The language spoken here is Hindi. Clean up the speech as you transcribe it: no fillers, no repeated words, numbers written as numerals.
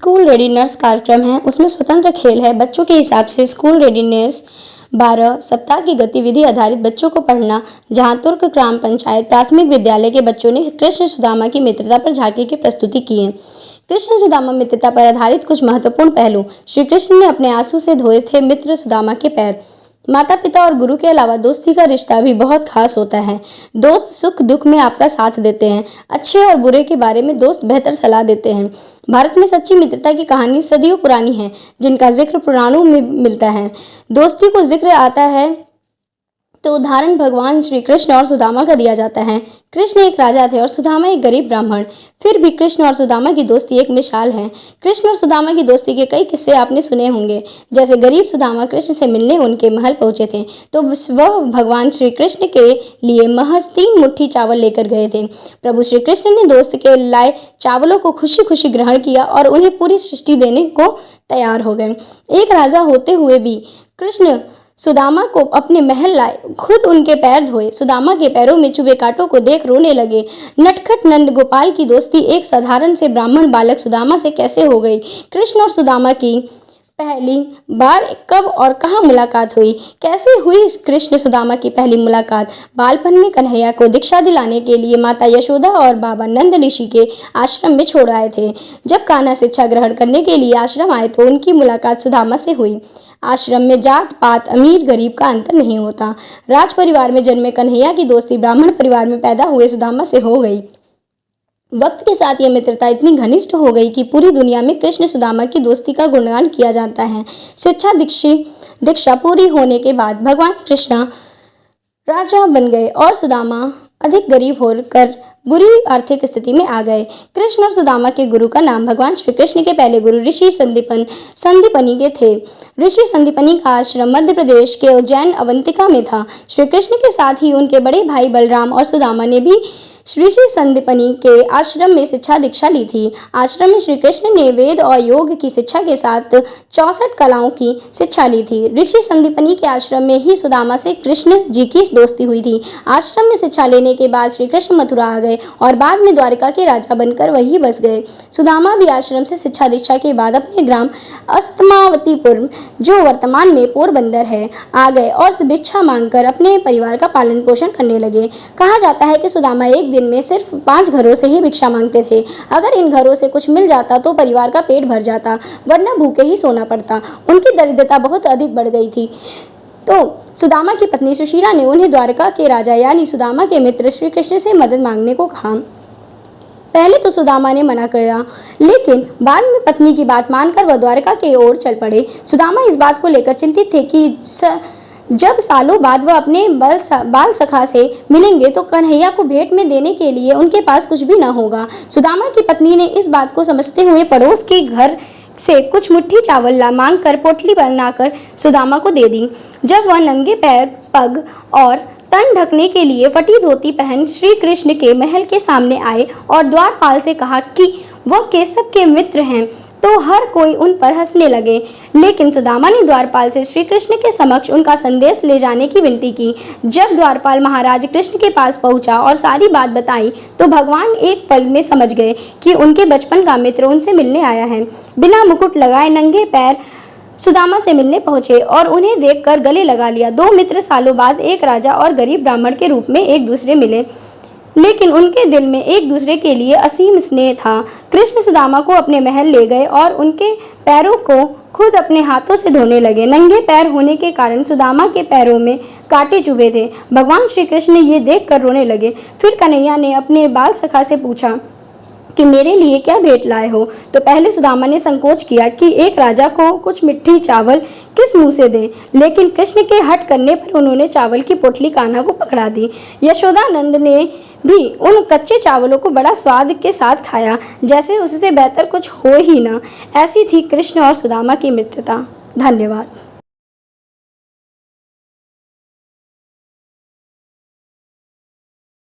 स्कूल रेडीनेस कार्यक्रम है, उसमें स्वतंत्र खेल है। बच्चों के हिसाब से स्कूल रेडीनेस 12 सप्ताह की गतिविधि आधारित बच्चों को पढ़ना, जहां तुर्क ग्राम पंचायत प्राथमिक विद्यालय के बच्चों ने कृष्ण सुदामा की मित्रता पर झांकी की प्रस्तुति की है। कृष्ण सुदामा मित्रता पर आधारित कुछ महत्वपूर्ण पहलू। श्री कृष्ण ने अपने आंसू से धोए थे मित्र सुदामा के पैर। माता पिता और गुरु के अलावा दोस्ती का रिश्ता भी बहुत खास होता है। दोस्त सुख दुख में आपका साथ देते हैं। अच्छे और बुरे के बारे में दोस्त बेहतर सलाह देते हैं। भारत में सच्ची मित्रता की कहानी सदियों पुरानी है, जिनका जिक्र पुराणों में मिलता है। दोस्ती को जिक्र आता है तो उदाहरण भगवान श्री कृष्ण और सुदामा का दिया जाता है। कृष्ण एक राजा थे और सुदामा एक गरीब ब्राह्मण। फिर भी कृष्ण और सुदामा की दोस्ती एक मिसाल है। कृष्ण और सुदामा की दोस्ती के कई किस्से आपने सुने होंगे। जैसे गरीब सुदामा कृष्ण से मिलने उनके महल पहुंचे थे तो वह भगवान श्री कृष्ण के लिए महज 3 मुट्ठी चावल लेकर गए थे। प्रभु श्री कृष्ण ने दोस्त के लाए चावलों को खुशी खुशी ग्रहण किया और उन्हें पूरी सृष्टि देने को तैयार हो गए। एक राजा होते हुए भी कृष्ण सुदामा को अपने महल लाए, खुद उनके पैर धोए। सुदामा के पैरों में चुभे कांटों को देख रोने लगे। नटखट नंद गोपाल की दोस्ती एक साधारण से ब्राह्मण बालक सुदामा से कैसे हो गई? कृष्ण और सुदामा की पहली बार कब और कहाँ मुलाकात हुई? कैसे हुई कृष्ण सुदामा की पहली मुलाकात? बालपन में कन्हैया को दीक्षा दिलाने के लिए माता यशोदा और बाबा नंद ऋषि के आश्रम में छोड़ आए थे। जब कान्हा शिक्षा ग्रहण करने के लिए आश्रम आए तो उनकी मुलाकात सुदामा से हुई। आश्रम में जात पात अमीर गरीब का अंतर नहीं होता। राज परिवार में जन्मे कन्हैया की दोस्ती ब्राह्मण परिवार में पैदा हुए सुदामा से हो गई। वक्त के साथ यह मित्रता इतनी घनिष्ठ हो गई कि पूरी दुनिया में कृष्ण सुदामा की दोस्ती का गुणगान किया जाता है। शिक्षा दीक्षा पूरी होने के बाद भगवान कृष्ण राजा बन गए और सुदामा अधिक गरीब होकर बुरी आर्थिक स्थिति में आ गए। कृष्ण और सुदामा के गुरु का नाम भगवान श्री कृष्ण के पहले गुरु ऋषि संदीपनी के थे। ऋषि संदीपनी का आश्रम मध्य प्रदेश के उज्जैन अवंतिका में था। श्री कृष्ण के साथ ही उनके बड़े भाई बलराम और सुदामा ने भी ऋषि संदीपनी के आश्रम में शिक्षा दीक्षा ली थी। आश्रम में श्री कृष्ण ने वेद और योग की शिक्षा के साथ 64 कलाओं की शिक्षा ली थी। ऋषि संदीपनी के आश्रम में ही सुदामा से कृष्ण जी की दोस्ती हुई थी। आश्रम में शिक्षा लेने के बाद श्री कृष्ण मथुरा आ गए और बाद में द्वारिका के राजा बनकर वहीं बस गए। सुदामा भी आश्रम से शिक्षा दीक्षा के बाद अपने ग्राम अस्तमावतीपुर, जो वर्तमान में पोरबंदर है, आ गए और भिक्षा मांगकर अपने परिवार का पालन पोषण करने लगे। कहा जाता है कि सुदामा एक दिन में सिर्फ 5 घरों से ही भिक्षा मांगते थे। अगर इन घरों से कुछ मिल जाता तो परिवार का पेट भर जाता, वरना भूखे ही सोना पड़ता। उनकी दरिद्रता बहुत अधिक बढ़ गई थी तो सुदामा की पत्नी सुशीला ने उन्हें द्वारका के राजा यानी सुदामा के मित्र श्री कृष्ण से मदद मांगने को कहा। पहले तो सुदामा ने मना करा, लेकिन बाद में पत्नी की बात मानकर वह द्वारका की ओर चल पड़े। सुदामा इस बात को लेकर चिंतित थे कि जब सालों बाद वह अपने बाल सखा से मिलेंगे तो कन्हैया को भेंट में देने के लिए उनके पास कुछ भी न होगा। सुदामा की पत्नी ने इस बात को समझते हुए पड़ोस के घर से कुछ मुट्ठी चावल मांग कर पोटली बनाकर सुदामा को दे दी। जब वह नंगे पग और तन ढकने के लिए फटी धोती पहन श्री कृष्ण के महल के सामने आए और द्वारपाल से कहा कि वह केशव के मित्र हैं, तो हर कोई उन पर हंसने लगे। लेकिन सुदामा ने द्वारपाल से श्री कृष्ण के समक्ष उनका संदेश ले जाने की विनती की। जब द्वारपाल महाराज कृष्ण के पास पहुंचा और सारी बात बताई तो भगवान एक पल में समझ गए कि उनके बचपन का मित्र उनसे मिलने आया है। बिना मुकुट लगाए नंगे पैर सुदामा से मिलने पहुंचे और उन्हें देखकर गले लगा लिया। 2 मित्र सालों बाद एक राजा और गरीब ब्राह्मण के रूप में एक दूसरे मिले, लेकिन उनके दिल में एक दूसरे के लिए असीम स्नेह था। कृष्ण सुदामा को अपने महल ले गए और उनके पैरों को खुद अपने हाथों से धोने लगे। नंगे पैर होने के कारण सुदामा के पैरों में कांटे चुभे थे। भगवान श्री कृष्ण ये देखकर रोने लगे। फिर कन्हैया ने अपने बाल सखा से पूछा कि मेरे लिए क्या भेंट लाए हो? तो पहले सुदामा ने संकोच किया कि एक राजा को कुछ मिट्टी चावल किस मुंह से दें, लेकिन कृष्ण के हट करने पर उन्होंने चावल की पोटली कान्हा को पकड़ा दी। यशोदानंद ने भी उन कच्चे चावलों को बड़ा स्वाद के साथ खाया, जैसे उससे बेहतर कुछ हो ही ना। ऐसी थी कृष्ण और सुदामा की मित्रता। धन्यवाद।